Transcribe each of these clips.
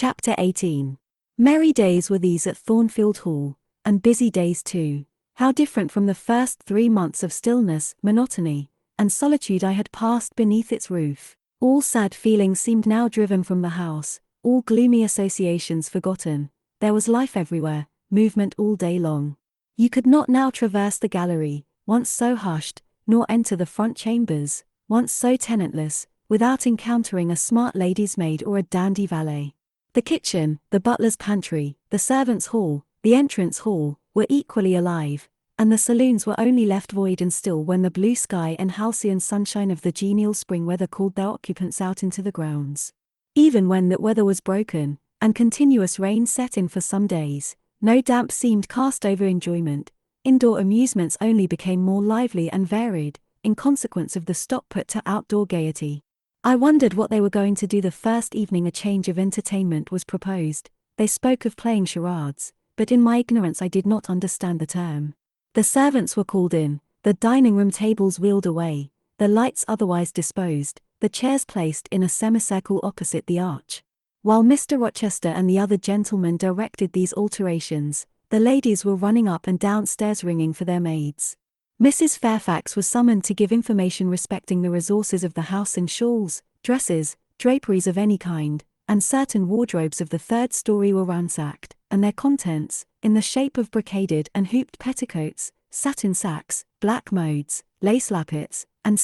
Chapter 18. Merry days were these at Thornfield Hall, and busy days too. How different from the first 3 months of stillness, monotony, and solitude I had passed beneath its roof. All sad feelings seemed now driven from the house, all gloomy associations forgotten. There was life everywhere, movement all day long. You could not now traverse the gallery, once so hushed, nor enter the front chambers, once so tenantless, without encountering a smart lady's maid or a dandy valet. The kitchen, the butler's pantry, the servants' hall, the entrance hall, were equally alive, and the saloons were only left void and still when the blue sky and halcyon sunshine of the genial spring weather called their occupants out into the grounds. Even when that weather was broken, and continuous rain set in for some days, no damp seemed cast over enjoyment. Indoor amusements only became more lively and varied, in consequence of the stop put to outdoor gaiety. I wondered what they were going to do the first evening a change of entertainment was proposed. They spoke of playing charades, but in my ignorance I did not understand the term. The servants were called in, the dining-room tables wheeled away, the lights otherwise disposed, the chairs placed in a semicircle opposite the arch. While Mr. Rochester and the other gentlemen directed these alterations, the ladies were running up and downstairs ringing for their maids. Mrs. Fairfax was summoned to give information respecting the resources of the house in shawls, dresses, draperies of any kind, and certain wardrobes of the third story were ransacked, and their contents, in the shape of brocaded and hooped petticoats, satin sacks, black modes, lace lappets, and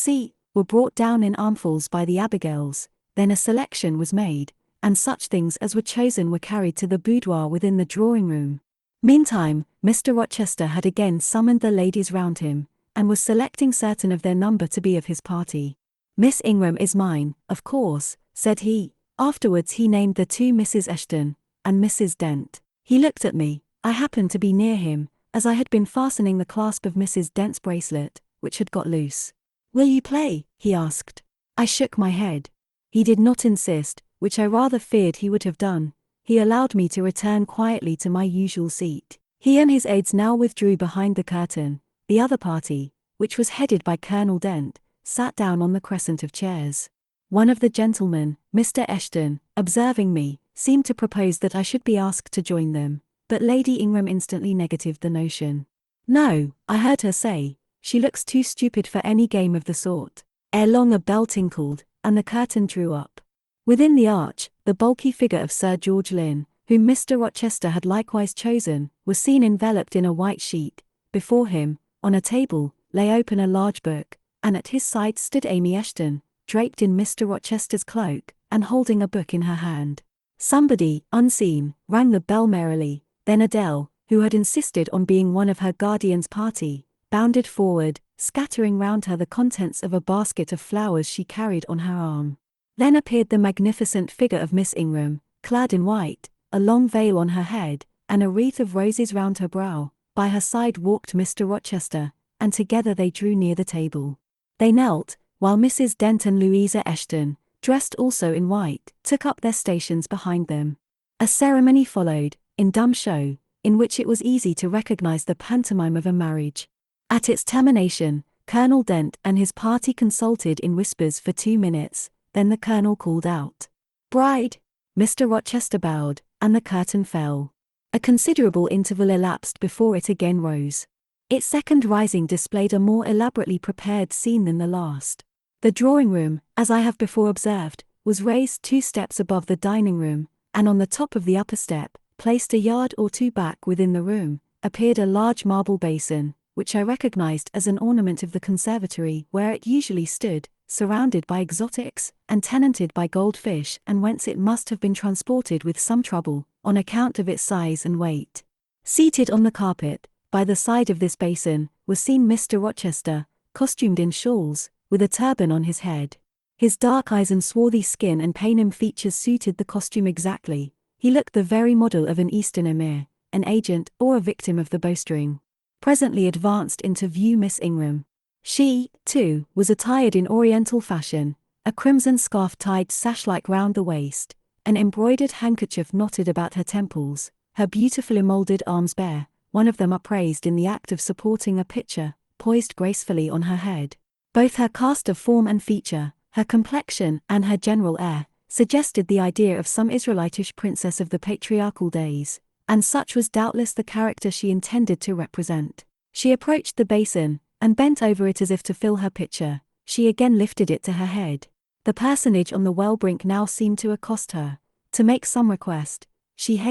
were brought down in armfuls by the Abigails. Then a selection was made, and such things as were chosen were carried to the boudoir within the drawing-room. Meantime, Mr. Rochester had again summoned the ladies round him, and was selecting certain of their number to be of his party. "Miss Ingram is mine, of course," said he. Afterwards he named the 2 Mrs. Eshton, and Mrs. Dent. He looked at me. I happened to be near him, as I had been fastening the clasp of Mrs. Dent's bracelet, which had got loose. "Will you play?" he asked. I shook my head. He did not insist, which I rather feared he would have done. He allowed me to return quietly to my usual seat. He and his aides now withdrew behind the curtain. The other party, which was headed by Colonel Dent, sat down on the crescent of chairs. One of the gentlemen, Mr. Eshton, observing me, seemed to propose that I should be asked to join them, but Lady Ingram instantly negatived the notion. "No," I heard her say, "she looks too stupid for any game of the sort." Ere long a bell tinkled, and the curtain drew up. Within the arch, the bulky figure of Sir George Lynn, whom Mr. Rochester had likewise chosen, was seen enveloped in a white sheet. Before him, on a table, lay open a large book, and at his side stood Amy Eshton, draped in Mr. Rochester's cloak, and holding a book in her hand. Somebody, unseen, rang the bell merrily. Then Adele, who had insisted on being one of her guardian's party, bounded forward, scattering round her the contents of a basket of flowers she carried on her arm. Then appeared the magnificent figure of Miss Ingram, clad in white, a long veil on her head, and a wreath of roses round her brow. By her side walked Mr. Rochester, and together they drew near the table. They knelt, while Mrs. Dent and Louisa Eshton, dressed also in white, took up their stations behind them. A ceremony followed, in dumb show, in which it was easy to recognize the pantomime of a marriage. At its termination, Colonel Dent and his party consulted in whispers for 2 minutes, then the colonel called out, "Bride!" Mr. Rochester bowed, and the curtain fell. A considerable interval elapsed before it again rose. Its second rising displayed a more elaborately prepared scene than the last. The drawing-room, as I have before observed, was raised 2 steps above the dining-room, and on the top of the upper step, placed a yard or 2 back within the room, appeared a large marble basin, which I recognized as an ornament of the conservatory where it usually stood, surrounded by exotics, and tenanted by goldfish, and whence it must have been transported with some trouble, on account of its size and weight. Seated on the carpet, by the side of this basin, was seen Mr. Rochester, costumed in shawls, with a turban on his head. His dark eyes and swarthy skin and Paynim features suited the costume exactly. He looked the very model of an Eastern emir, an agent or a victim of the bowstring. Presently advanced into view Miss Ingram. She, too, was attired in Oriental fashion, a crimson scarf tied sash-like round the waist, an embroidered handkerchief knotted about her temples, her beautifully moulded arms bare, one of them upraised in the act of supporting a pitcher, poised gracefully on her head. Both her cast of form and feature, her complexion and her general air, suggested the idea of some Israelitish princess of the patriarchal days, and such was doubtless the character she intended to represent. She approached the basin, and bent over it as if to fill her pitcher. She again lifted it to her head. The personage on the well brink now seemed to accost her, to make some request. She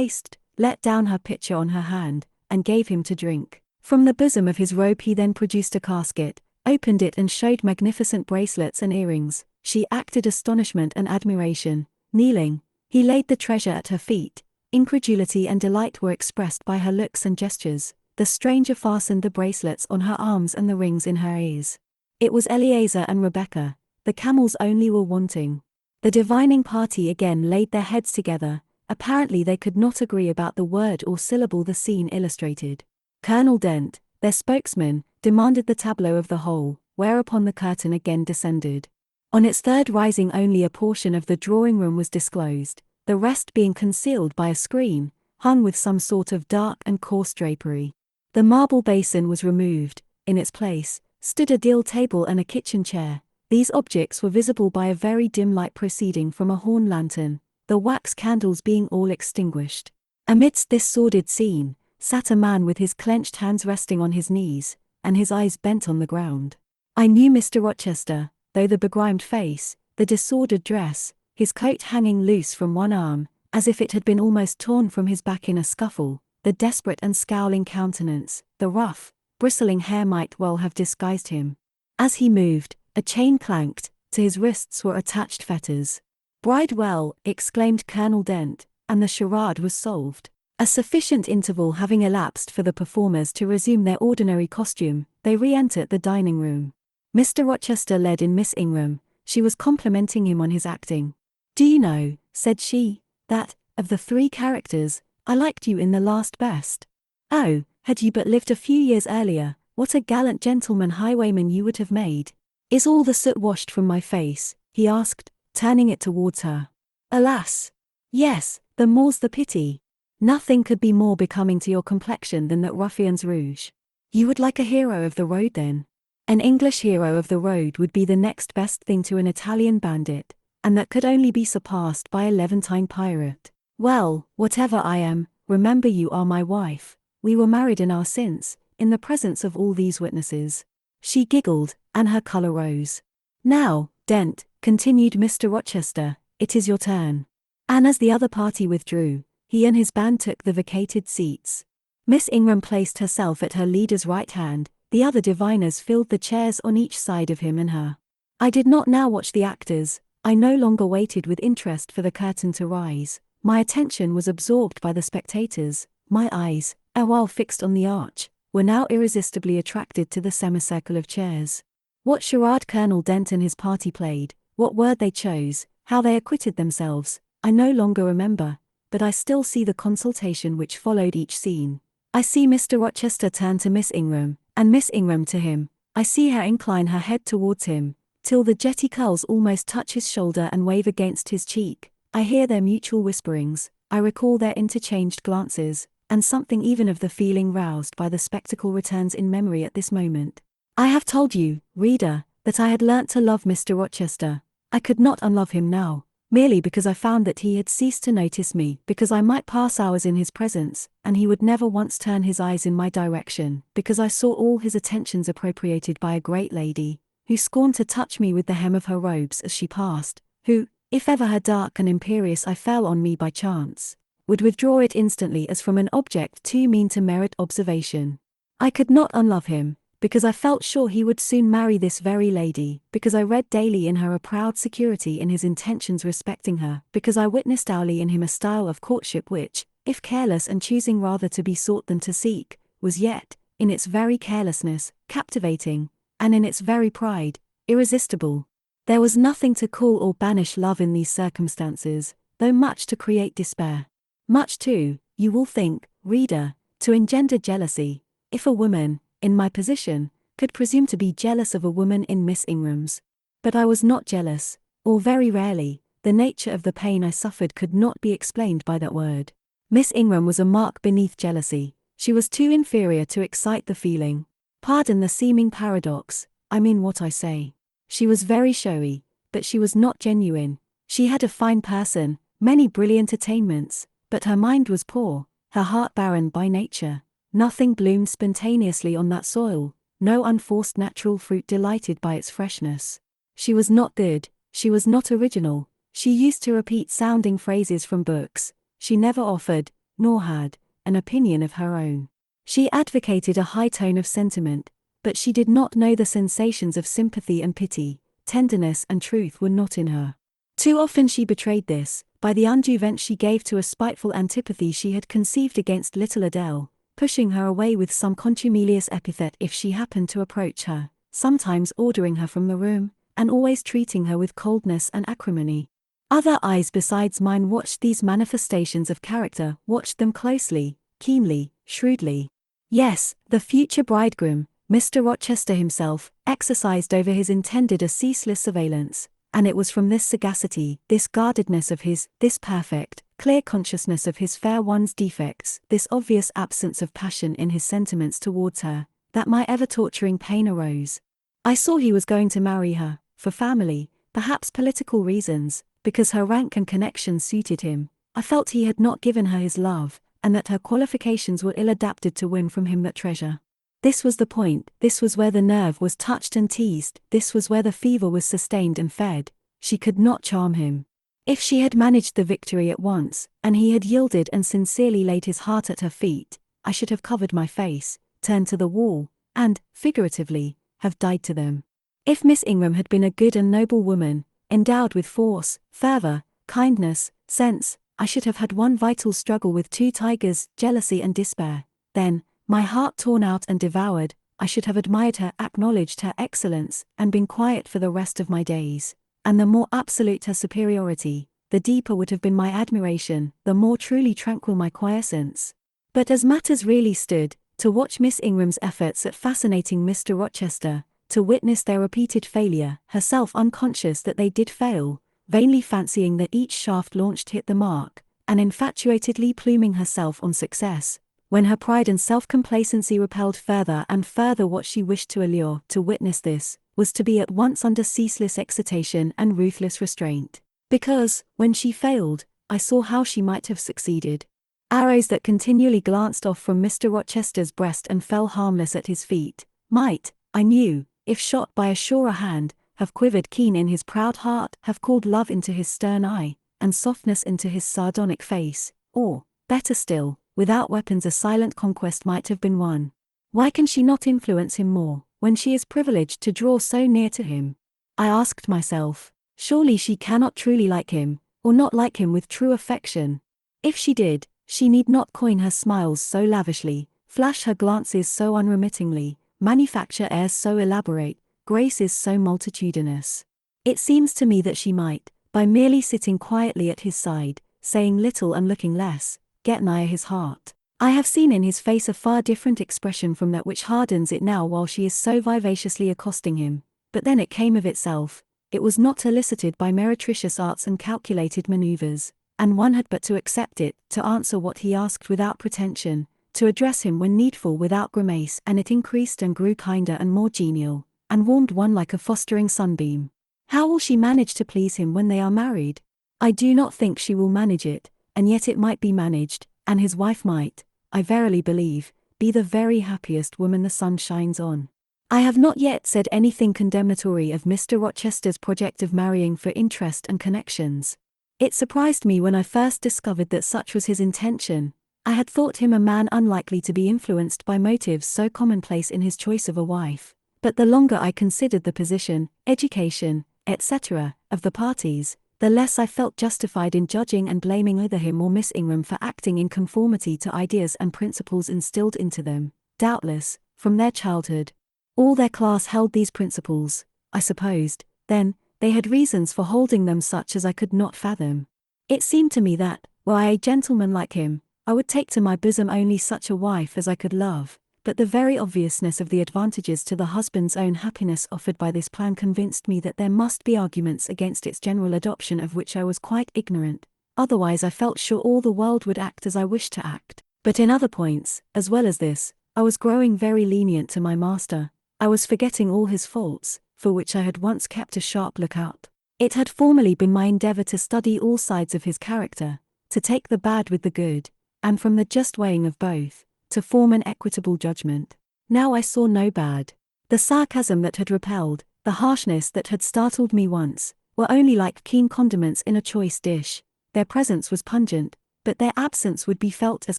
let down her pitcher on her hand, and gave him to drink. From the bosom of his robe he then produced a casket, opened it and showed magnificent bracelets and earrings. She acted astonishment and admiration. Kneeling, he laid the treasure at her feet. Incredulity and delight were expressed by her looks and gestures. The stranger fastened the bracelets on her arms and the rings in her ears. It was Eleazar and Rebecca. The camels only were wanting. The divining party again laid their heads together. Apparently they could not agree about the word or syllable the scene illustrated. Colonel Dent, their spokesman, demanded the tableau of the whole, whereupon the curtain again descended. On its third rising only a portion of the drawing-room was disclosed, the rest being concealed by a screen, hung with some sort of dark and coarse drapery. The marble basin was removed. In its place stood a deal table and a kitchen chair. These objects were visible by a very dim light proceeding from a horn lantern, the wax candles being all extinguished. Amidst this sordid scene sat a man with his clenched hands resting on his knees, and his eyes bent on the ground. I knew Mr. Rochester, though the begrimed face, the disordered dress, his coat hanging loose from one arm, as if it had been almost torn from his back in a scuffle, the desperate and scowling countenance, the rough, bristling hair might well have disguised him. As he moved, a chain clanked, to his wrists were attached fetters. "Bridewell," exclaimed Colonel Dent, and the charade was solved. A sufficient interval having elapsed for the performers to resume their ordinary costume, they re-entered the dining-room. Mr. Rochester led in Miss Ingram. She was complimenting him on his acting. "Do you know," said she, "that, of the three characters, I liked you in the last best. Oh, had you but lived a few years earlier, what a gallant gentleman highwayman you would have made. Is all the soot washed from my face?" he asked, turning it towards her. "Alas! Yes, the more's the pity. Nothing could be more becoming to your complexion than that ruffian's rouge. You would like a hero of the road then? An English hero of the road would be the next best thing to an Italian bandit, and that could only be surpassed by a Levantine pirate. Well, whatever I am, remember you are my wife. We were married an hour since, in the presence of all these witnesses." She giggled, and her color rose. "Now, Dent," continued Mr. Rochester, "it is your turn." And as the other party withdrew, he and his band took the vacated seats. Miss Ingram placed herself at her leader's right hand, the other diviners filled the chairs on each side of him and her. I did not now watch the actors. I no longer waited with interest for the curtain to rise. My attention was absorbed by the spectators. My eyes, erewhile fixed on the arch, were now irresistibly attracted to the semicircle of chairs. What charade Colonel Dent and his party played, what word they chose, how they acquitted themselves, I no longer remember, but I still see the consultation which followed each scene. I see Mr. Rochester turn to Miss Ingram, and Miss Ingram to him. I see her incline her head towards him, till the jetty curls almost touch his shoulder and wave against his cheek. I hear their mutual whisperings, I recall their interchanged glances, and something even of the feeling roused by the spectacle returns in memory at this moment. I have told you, reader, that I had learnt to love Mr. Rochester. I could not unlove him now, merely because I found that he had ceased to notice me, because I might pass hours in his presence, and he would never once turn his eyes in my direction, because I saw all his attentions appropriated by a great lady, who scorned to touch me with the hem of her robes as she passed, who, if ever her dark and imperious eye fell on me by chance, would withdraw it instantly as from an object too mean to merit observation. I could not unlove him, because I felt sure he would soon marry this very lady, because I read daily in her a proud security in his intentions respecting her, because I witnessed hourly in him a style of courtship which, if careless and choosing rather to be sought than to seek, was yet, in its very carelessness, captivating, and in its very pride, irresistible. There was nothing to call or banish love in these circumstances, though much to create despair. Much too, you will think, reader, to engender jealousy, if a woman, in my position, could presume to be jealous of a woman in Miss Ingram's. But I was not jealous, or very rarely. The nature of the pain I suffered could not be explained by that word. Miss Ingram was a mark beneath jealousy. She was too inferior to excite the feeling. Pardon the seeming paradox, I mean what I say. She was very showy, but she was not genuine. She had a fine person, many brilliant attainments, but her mind was poor, her heart barren by nature. Nothing bloomed spontaneously on that soil, no unforced natural fruit delighted by its freshness. She was not good, she was not original, she used to repeat sounding phrases from books, she never offered, nor had, an opinion of her own. She advocated a high tone of sentiment, but she did not know the sensations of sympathy and pity, tenderness and truth were not in her. Too often she betrayed this, by the undue vent she gave to a spiteful antipathy she had conceived against little Adele, pushing her away with some contumelious epithet if she happened to approach her, sometimes ordering her from the room, and always treating her with coldness and acrimony. Other eyes besides mine watched these manifestations of character, watched them closely, keenly, shrewdly. Yes, the future bridegroom, Mr. Rochester himself, exercised over his intended a ceaseless surveillance, and it was from this sagacity, this guardedness of his, this perfect, clear consciousness of his fair one's defects, this obvious absence of passion in his sentiments towards her, that my ever-torturing pain arose. I saw he was going to marry her, for family, perhaps political reasons, because her rank and connections suited him. I felt he had not given her his love, and that her qualifications were ill-adapted to win from him that treasure. This was the point, this was where the nerve was touched and teased, this was where the fever was sustained and fed. She could not charm him. If she had managed the victory at once, and he had yielded and sincerely laid his heart at her feet, I should have covered my face, turned to the wall, and, figuratively, have died to them. If Miss Ingram had been a good and noble woman, endowed with force, fervor, kindness, sense, I should have had one vital struggle with two tigers, jealousy and despair. Then, my heart torn out and devoured, I should have admired her, acknowledged her excellence, and been quiet for the rest of my days. And the more absolute her superiority, the deeper would have been my admiration, the more truly tranquil my quiescence. But as matters really stood, to watch Miss Ingram's efforts at fascinating Mr. Rochester, to witness their repeated failure, herself unconscious that they did fail, vainly fancying that each shaft launched hit the mark, and infatuatedly pluming herself on success, when her pride and self-complacency repelled further and further what she wished to allure, to witness this, was to be at once under ceaseless excitation and ruthless restraint. Because, when she failed, I saw how she might have succeeded. Arrows that continually glanced off from Mr. Rochester's breast and fell harmless at his feet, might, I knew, if shot by a surer hand, have quivered keen in his proud heart, have called love into his stern eye, and softness into his sardonic face, or, better still, without weapons a silent conquest might have been won. Why can she not influence him more, when she is privileged to draw so near to him? I asked myself. Surely she cannot truly like him, or not like him with true affection. If she did, she need not coin her smiles so lavishly, flash her glances so unremittingly, manufacture airs so elaborate, graces so multitudinous. It seems to me that she might, by merely sitting quietly at his side, saying little and looking less, get nigher his heart. I have seen in his face a far different expression from that which hardens it now while she is so vivaciously accosting him, but then it came of itself, it was not elicited by meretricious arts and calculated maneuvers, and one had but to accept it, to answer what he asked without pretension, to address him when needful without grimace, and it increased and grew kinder and more genial, and warmed one like a fostering sunbeam. How will she manage to please him when they are married? I do not think she will manage it, and yet it might be managed, and his wife might, I verily believe, be the very happiest woman the sun shines on. I have not yet said anything condemnatory of Mr. Rochester's project of marrying for interest and connections. It surprised me when I first discovered that such was his intention. I had thought him a man unlikely to be influenced by motives so commonplace in his choice of a wife, but the longer I considered the position, education, etc., of the parties, the less I felt justified in judging and blaming either him or Miss Ingram for acting in conformity to ideas and principles instilled into them, doubtless, from their childhood. All their class held these principles, I supposed, then, they had reasons for holding them such as I could not fathom. It seemed to me that, were I a gentleman like him, I would take to my bosom only such a wife as I could love, but the very obviousness of the advantages to the husband's own happiness offered by this plan convinced me that there must be arguments against its general adoption of which I was quite ignorant, otherwise I felt sure all the world would act as I wished to act. But in other points, as well as this, I was growing very lenient to my master. I was forgetting all his faults, for which I had once kept a sharp lookout. It had formerly been my endeavour to study all sides of his character, to take the bad with the good, and from the just weighing of both, to form an equitable judgment. Now I saw no bad. The sarcasm that had repelled, the harshness that had startled me once, were only like keen condiments in a choice dish. Their presence was pungent, but their absence would be felt as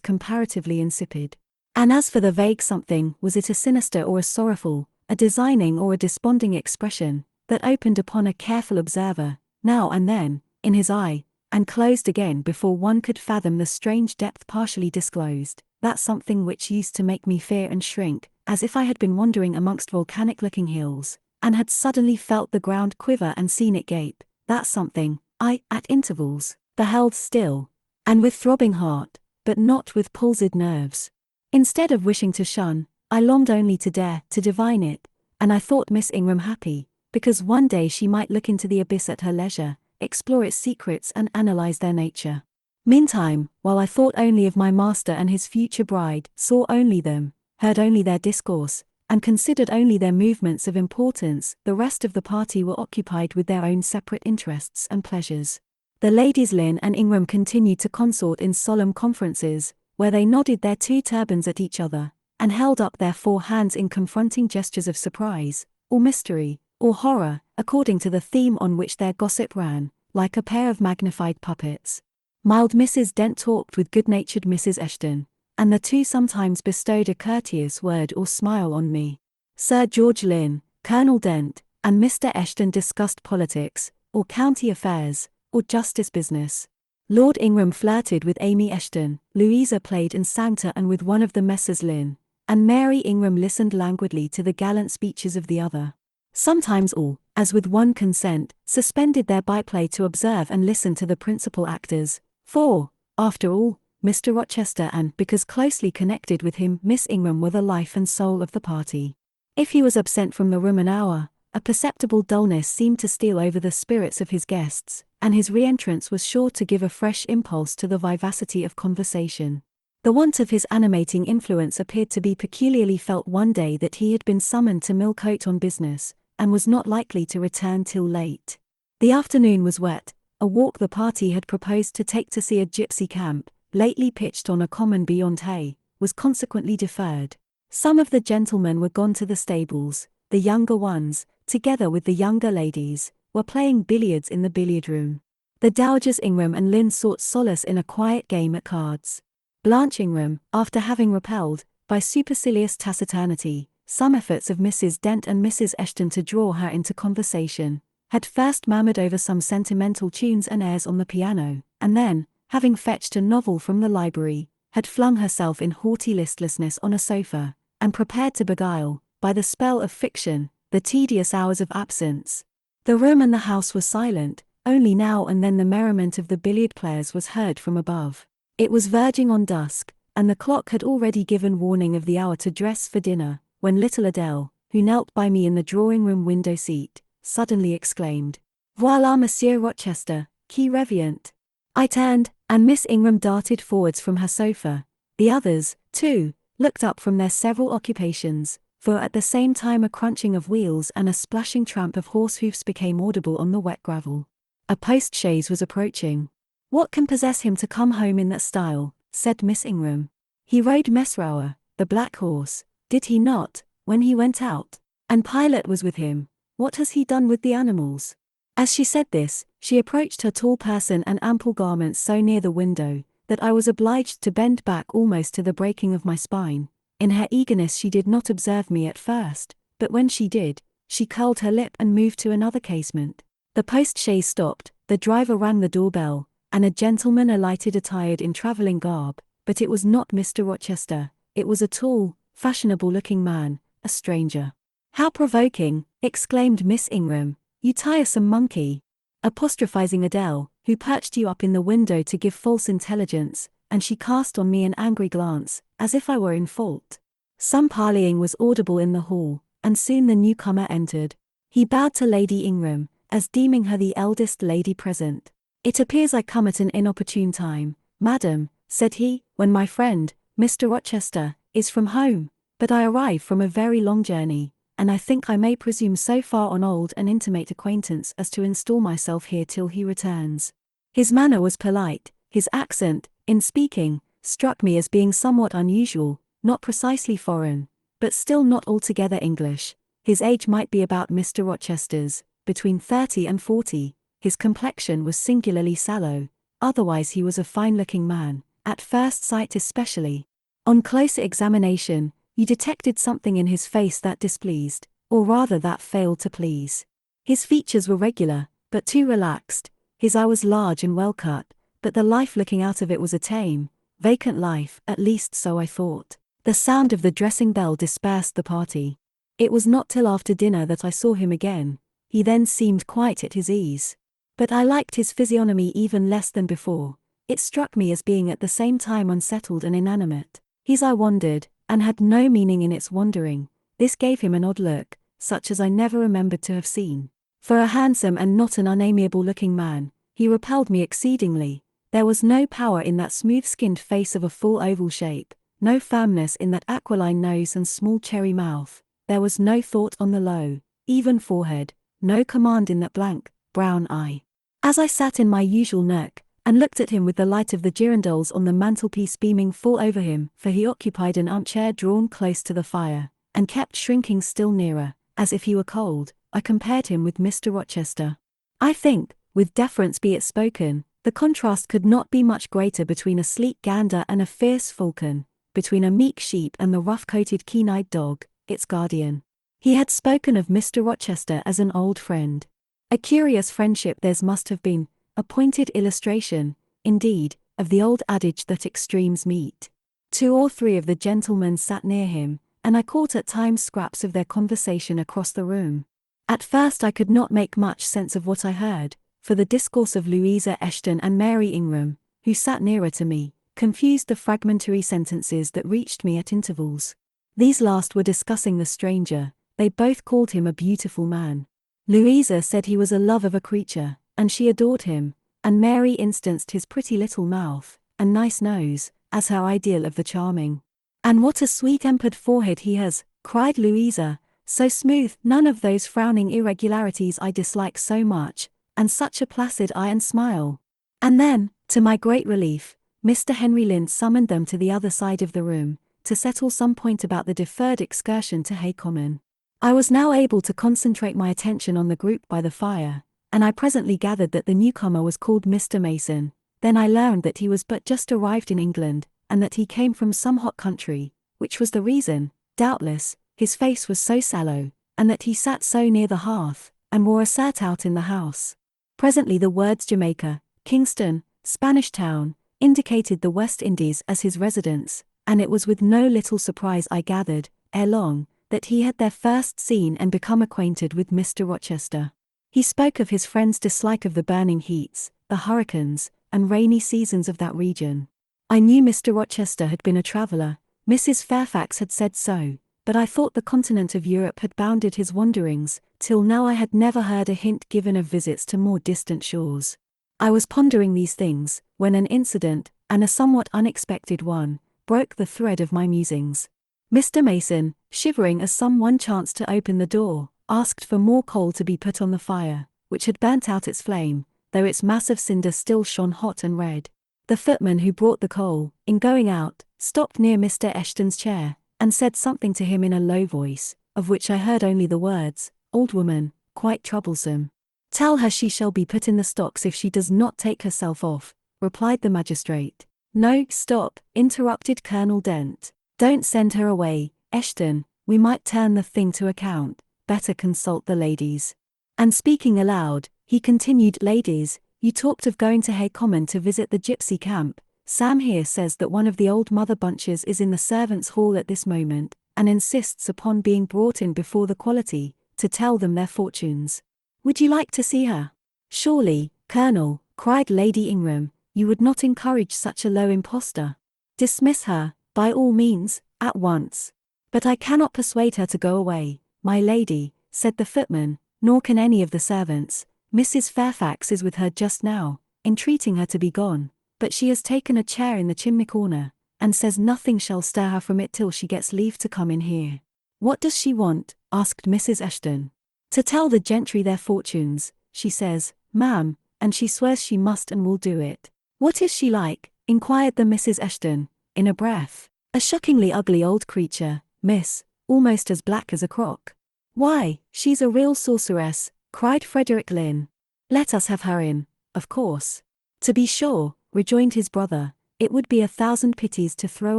comparatively insipid. And as for the vague something, was it a sinister or a sorrowful, a designing or a desponding expression, that opened upon a careful observer, now and then, in his eye, and closed again before one could fathom the strange depth partially disclosed, that something which used to make me fear and shrink, as if I had been wandering amongst volcanic-looking hills, and had suddenly felt the ground quiver and seen it gape, that something, I, at intervals, beheld still, and with throbbing heart, but not with palsied nerves. Instead of wishing to shun, I longed only to dare to divine it, and I thought Miss Ingram happy, because one day she might look into the abyss at her leisure, explore its secrets and analyze their nature. Meantime, while I thought only of my master and his future bride, saw only them, heard only their discourse, and considered only their movements of importance, the rest of the party were occupied with their own separate interests and pleasures. The ladies Lynn and Ingram continued to consort in solemn conferences, where they nodded their 2 turbans at each other, and held up their 4 hands in confronting gestures of surprise, or mystery, or horror, according to the theme on which their gossip ran, like a pair of magnified puppets. Mild Mrs. Dent talked with good-natured Mrs. Eshton, and the 2 sometimes bestowed a courteous word or smile on me. Sir George Lynn, Colonel Dent, and Mr. Eshton discussed politics, or county affairs, or justice business. Lord Ingram flirted with Amy Eshton, Louisa played and sang to and with one of the Messrs. Lynn, and Mary Ingram listened languidly to the gallant speeches of the other. Sometimes all, as with one consent, suspended their byplay to observe and listen to the principal actors, for, after all, Mr. Rochester and, because closely connected with him, Miss Ingram were the life and soul of the party. If he was absent from the room an hour, a perceptible dullness seemed to steal over the spirits of his guests, and his re-entrance was sure to give a fresh impulse to the vivacity of conversation. The want of his animating influence appeared to be peculiarly felt one day that he had been summoned to Millcote on business, and was not likely to return till late. The afternoon was wet. A walk the party had proposed to take to see a gypsy camp, lately pitched on a common beyond Hay, was consequently deferred. Some of the gentlemen were gone to the stables, the younger ones, together with the younger ladies, were playing billiards in the billiard-room. The dowagers Ingram and Lynn sought solace in a quiet game at cards. Blanche Ingram, after having repelled, by supercilious taciturnity, some efforts of Mrs. Dent and Mrs. Eshton to draw her into conversation, had first murmured over some sentimental tunes and airs on the piano, and then, having fetched a novel from the library, had flung herself in haughty listlessness on a sofa, and prepared to beguile, by the spell of fiction, the tedious hours of absence. The room and the house were silent, only now and then the merriment of the billiard players was heard from above. It was verging on dusk, and the clock had already given warning of the hour to dress for dinner, when little Adele, who knelt by me in the drawing-room window-seat, suddenly exclaimed, "Voilà Monsieur Rochester, qui revient." I turned, and Miss Ingram darted forwards from her sofa. The others, too, looked up from their several occupations, for at the same time a crunching of wheels and a splashing tramp of horse hoofs became audible on the wet gravel. A post-chaise was approaching. "What can possess him to come home in that style?" said Miss Ingram. "He rode Mesrour, the black horse, did he not, when he went out? And Pilot was with him. What has he done with the animals?" As she said this, she approached her tall person and ample garments so near the window, that I was obliged to bend back almost to the breaking of my spine. In her eagerness she did not observe me at first, but when she did, she curled her lip and moved to another casement. The post-chaise stopped, the driver rang the doorbell, and a gentleman alighted attired in travelling garb, but it was not Mr. Rochester, it was a tall, fashionable-looking man, a stranger. "How provoking!" exclaimed Miss Ingram, "you tiresome monkey!" apostrophizing Adele, who perched you up in the window to give false intelligence, and she cast on me an angry glance, as if I were in fault. Some parleying was audible in the hall, and soon the newcomer entered. He bowed to Lady Ingram, as deeming her the eldest lady present. "It appears I come at an inopportune time, madam," said he, "when my friend, Mr. Rochester, is from home, but I arrive from a very long journey, and I think I may presume so far on old and intimate acquaintance as to install myself here till he returns. His manner was polite, his accent, in speaking, struck me as being somewhat unusual, not precisely foreign, but still not altogether English. His age might be about Mr. Rochester's, between 30 and 40, his complexion was singularly sallow, otherwise he was a fine-looking man, at first sight especially. On closer examination, you detected something in his face that displeased, or rather that failed to please. His features were regular, but too relaxed, his eye was large and well cut, but the life looking out of it was a tame, vacant life, at least so I thought. The sound of the dressing bell dispersed the party. It was not till after dinner that I saw him again. He then seemed quite at his ease. But I liked his physiognomy even less than before. It struck me as being at the same time unsettled and inanimate. His eye wandered, and had no meaning in its wandering. This gave him an odd look, such as I never remembered to have seen. For a handsome and not an unamiable-looking man, he repelled me exceedingly. There was no power in that smooth-skinned face of a full oval shape, no firmness in that aquiline nose and small cherry mouth. There was no thought on the low, even forehead, no command in that blank, brown eye. As I sat in my usual nook, and looked at him with the light of the girandoles on the mantelpiece beaming full over him, for he occupied an armchair drawn close to the fire, and kept shrinking still nearer, as if he were cold, I compared him with Mr. Rochester. I think, with deference be it spoken, the contrast could not be much greater between a sleek gander and a fierce falcon, between a meek sheep and the rough-coated keen-eyed dog, its guardian. He had spoken of Mr. Rochester as an old friend. A curious friendship theirs must have been, a pointed illustration, indeed, of the old adage that extremes meet. 2 or 3 of the gentlemen sat near him, and I caught at times scraps of their conversation across the room. At first I could not make much sense of what I heard, for the discourse of Louisa Eshton and Mary Ingram, who sat nearer to me, confused the fragmentary sentences that reached me at intervals. These last were discussing the stranger. They both called him a beautiful man. Louisa said he was a love of a creature, and she adored him, and Mary instanced his pretty little mouth, and nice nose, as her ideal of the charming. "And what a sweet-tempered forehead he has," cried Louisa, "so smooth, none of those frowning irregularities I dislike so much, and such a placid eye and smile." And then, to my great relief, Mr. Henry Lind summoned them to the other side of the room, to settle some point about the deferred excursion to Hay Common. I was now able to concentrate my attention on the group by the fire, and I presently gathered that the newcomer was called Mr. Mason. Then I learned that he was but just arrived in England, and that he came from some hot country, which was the reason, doubtless, his face was so sallow, and that he sat so near the hearth, and wore a surtout in the house. Presently the words Jamaica, Kingston, Spanish Town, indicated the West Indies as his residence, and it was with no little surprise I gathered, ere long, that he had there first seen and become acquainted with Mr. Rochester. He spoke of his friend's dislike of the burning heats, the hurricanes, and rainy seasons of that region. I knew Mr. Rochester had been a traveller, Mrs. Fairfax had said so, but I thought the continent of Europe had bounded his wanderings. Till now I had never heard a hint given of visits to more distant shores. I was pondering these things, when an incident, and a somewhat unexpected one, broke the thread of my musings. Mr. Mason, shivering as someone chanced to open the door, asked for more coal to be put on the fire, which had burnt out its flame, though its mass of cinder still shone hot and red. The footman who brought the coal, in going out, stopped near Mr. Eshton's chair, and said something to him in a low voice, of which I heard only the words, "Old woman, quite troublesome." "Tell her she shall be put in the stocks if she does not take herself off," replied the magistrate. "No, stop," interrupted Colonel Dent. "Don't send her away, Eshton, we might turn the thing to account, better consult the ladies." And speaking aloud, he continued, "Ladies, you talked of going to Hay Common to visit the gypsy camp. Sam here says that one of the old Mother Bunches is in the servants' hall at this moment, and insists upon being brought in before the quality, to tell them their fortunes. Would you like to see her?" "Surely, Colonel," cried Lady Ingram, "you would not encourage such a low impostor. Dismiss her, by all means, at once." "But I cannot persuade her to go away, my lady," said the footman, "nor can any of the servants. Mrs. Fairfax is with her just now, entreating her to be gone, but she has taken a chair in the chimney corner, and says nothing shall stir her from it till she gets leave to come in here." "What does she want?" asked Mrs. Eshton. To tell the gentry their fortunes, she says, ma'am, and she swears she must and will do it. What is she like? Inquired the Mrs. Eshton, in a breath. A shockingly ugly old creature, miss, almost as black as a crock. Why, she's a real sorceress, cried Frederick Lynn. Let us have her in, of course. To be sure, rejoined his brother, it would be 1,000 pities to throw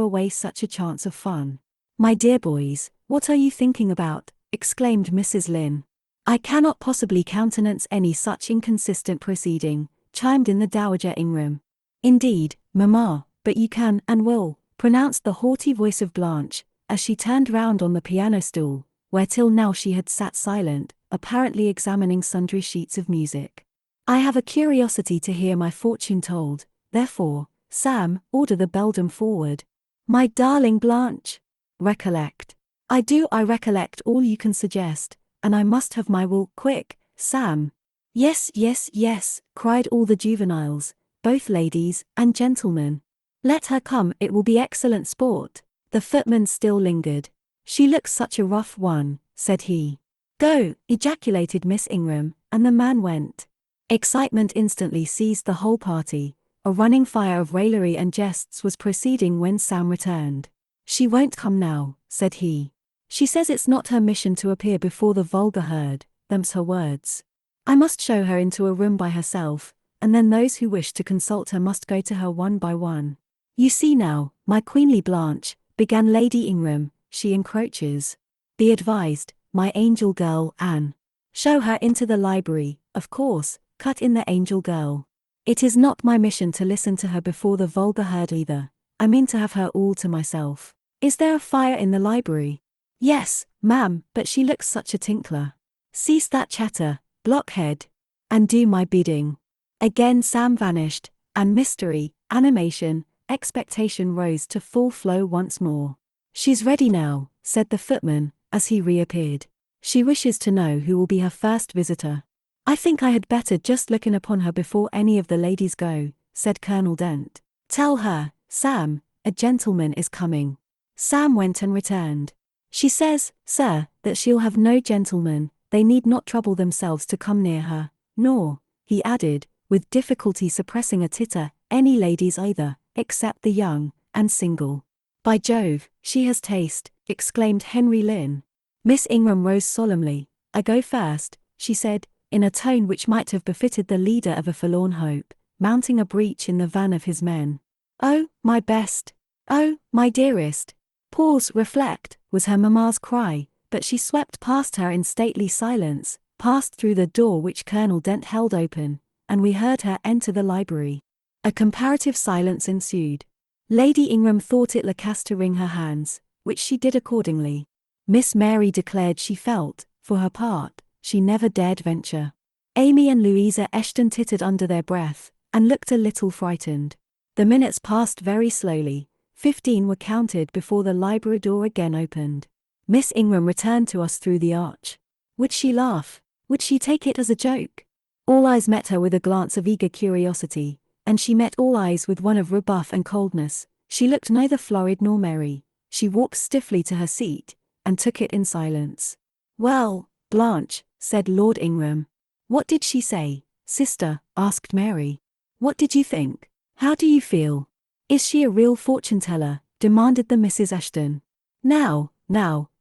away such a chance of fun. My dear boys, what are you thinking about? Exclaimed Mrs. Lynn. I cannot possibly countenance any such inconsistent proceeding, chimed in the Dowager Ingram. Indeed, mamma, but you can and will, pronounced the haughty voice of Blanche, as she turned round on the piano stool, where till now she had sat silent, apparently examining sundry sheets of music. I have a curiosity to hear my fortune told, therefore, Sam, order the beldam forward. My darling Blanche. Recollect. I recollect all you can suggest, and I must have my will, quick, Sam. Yes, yes, yes, cried all the juveniles, both ladies and gentlemen. Let her come, it will be excellent sport. The footman still lingered. She looks such a rough one, said he. Go, ejaculated Miss Ingram, and the man went. Excitement instantly seized the whole party. A running fire of raillery and jests was proceeding when Sam returned. She won't come now, said he. She says it's not her mission to appear before the vulgar herd, them's her words. I must show her into a room by herself, and then those who wish to consult her must go to her one by one. You see now, my queenly Blanche, began Lady Ingram, she encroaches. Be advised, my angel girl, Anne. Show her into the library, of course, cut in the angel girl. It is not my mission to listen to her before the vulgar herd either. I mean to have her all to myself. Is there a fire in the library? Yes, ma'am, but she looks such a tinkler. Cease that chatter, blockhead, and do my bidding. Again Sam vanished, and mystery, animation, expectation rose to full flow once more. She's ready now, said the footman, as he reappeared. She wishes to know who will be her first visitor. I think I had better just look in upon her before any of the ladies go, said Colonel Dent. Tell her, Sam, a gentleman is coming. Sam went and returned. She says, sir, that she'll have no gentleman, they need not trouble themselves to come near her, nor, he added, with difficulty suppressing a titter, any ladies either, except the young, and single. By Jove, she has taste, exclaimed Henry Lynn. Miss Ingram rose solemnly. I go first, she said, in a tone which might have befitted the leader of a forlorn hope, mounting a breach in the van of his men. Oh, my best! Oh, my dearest! Pause, reflect, was her mamma's cry, but she swept past her in stately silence, passed through the door which Colonel Dent held open, and we heard her enter the library. A comparative silence ensued. Lady Ingram thought it lacasse to wring her hands, which she did accordingly. Miss Mary declared she felt, for her part, she never dared venture. Amy and Louisa Eshton tittered under their breath, and looked a little frightened. The minutes passed very slowly. 15 were counted before the library door again opened. Miss Ingram returned to us through the arch. Would she laugh? Would she take it as a joke? All eyes met her with a glance of eager curiosity, and she met all eyes with one of rebuff and coldness. She looked neither flurried nor merry. She walked stiffly to her seat, and took it in silence. Well, Blanche, said Lord Ingram. What did she say, sister? Asked Mary. What did you think? How do you feel? Is she a real fortune-teller? Demanded the Mrs. Eshton. Now,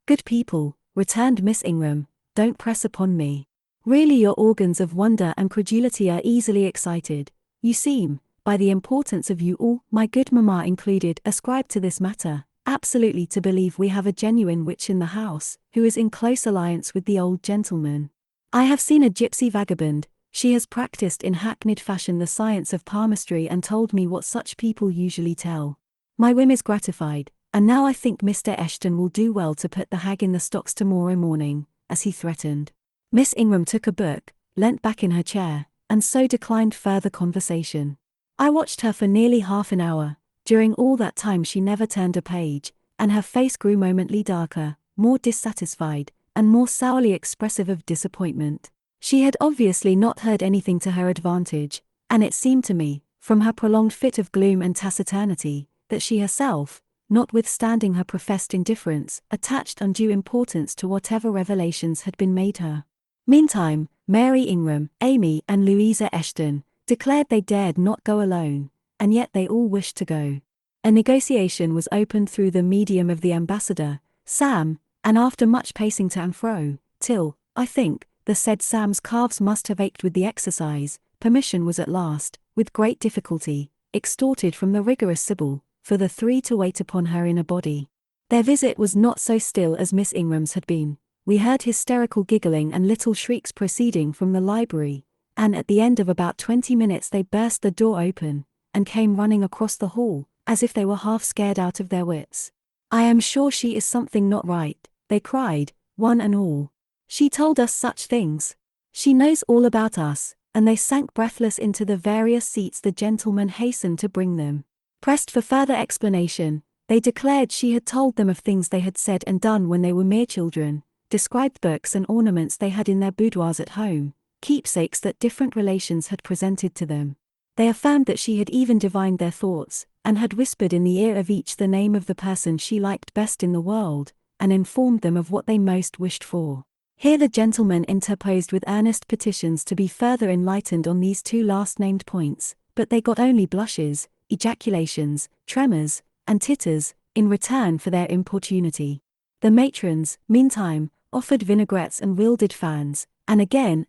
good people, returned Miss Ingram, don't press upon me. Really your organs of wonder and credulity are easily excited. You seem, by the importance of you all, my good mamma included, ascribed to this matter, absolutely to believe we have a genuine witch in the house, who is in close alliance with the old gentleman. I have seen a gypsy vagabond. She has practiced in hackneyed fashion the science of palmistry and told me what such people usually tell. My whim is gratified, and now I think Mr. Eshton will do well to put the hag in the stocks tomorrow morning, as he threatened. Miss Ingram took a book, leant back in her chair, and so declined further conversation. I watched her for nearly half an hour. During all that time she never turned a page, and her face grew momently darker, more dissatisfied, and more sourly expressive of disappointment. She had obviously not heard anything to her advantage, and it seemed to me, from her prolonged fit of gloom and taciturnity, that she herself, notwithstanding her professed indifference, attached undue importance to whatever revelations had been made her. Meantime, Mary Ingram, Amy, and Louisa Eshton declared they dared not go alone, and yet they all wished to go. A negotiation was opened through the medium of the ambassador, Sam, and after much pacing to and fro, till, I think, the said Sam's calves must have ached with the exercise, permission was at last, with great difficulty, extorted from the rigorous Sybil, for the three to wait upon her in a body. Their visit was not so still as Miss Ingram's had been. We heard hysterical giggling and little shrieks proceeding from the library, and at the end of about 20 minutes they burst the door open, and came running across the hall, as if they were half scared out of their wits. "I am sure she is something not right," they cried, one and all. "She told us such things. She knows all about us," and they sank breathless into the various seats the gentleman hastened to bring them. Pressed for further explanation, they declared she had told them of things they had said and done when they were mere children, described books and ornaments they had in their boudoirs at home, keepsakes that different relations had presented to them. They affirmed that she had even divined their thoughts, and had whispered in the ear of each the name of the person she liked best in the world, and informed them of what they most wished for. Here the gentleman interposed with earnest petitions to be further enlightened on these two last-named points, but they got only blushes, ejaculations, tremors, and titters, in return for their importunity. The matrons, meantime, offered vinaigrettes and wielded fans, and again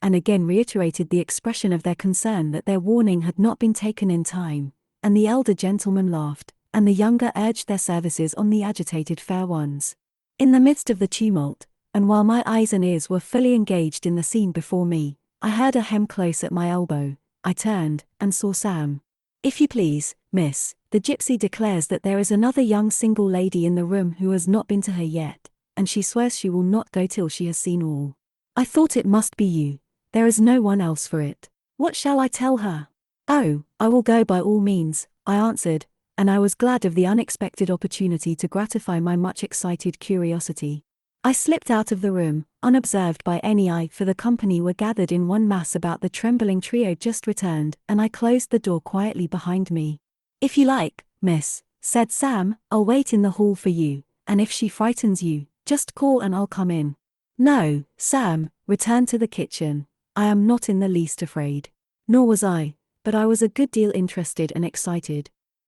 reiterated the expression of their concern that their warning had not been taken in time, and the elder gentlemen laughed, and the younger urged their services on the agitated fair ones. In the midst of the tumult, and while my eyes and ears were fully engaged in the scene before me, I heard a hem close at my elbow. I turned, and saw Sam. "If you please, miss, the gypsy declares that there is another young single lady in the room who has not been to her yet, and she swears she will not go till she has seen all. I thought it must be you. There is no one else for it. What shall I tell her?" "Oh, I will go by all means," I answered, and I was glad of the unexpected opportunity to gratify my much excited curiosity. I slipped out of the room, unobserved by any eye, for the company were gathered in one mass about the trembling trio just returned, and I closed the door quietly behind me. "If you like, miss," said Sam, "I'll wait in the hall for you, and if she frightens you, just call and I'll come in." "No, Sam, return to the kitchen. I am not in the least afraid." Nor was I, but I was a good deal interested and excited.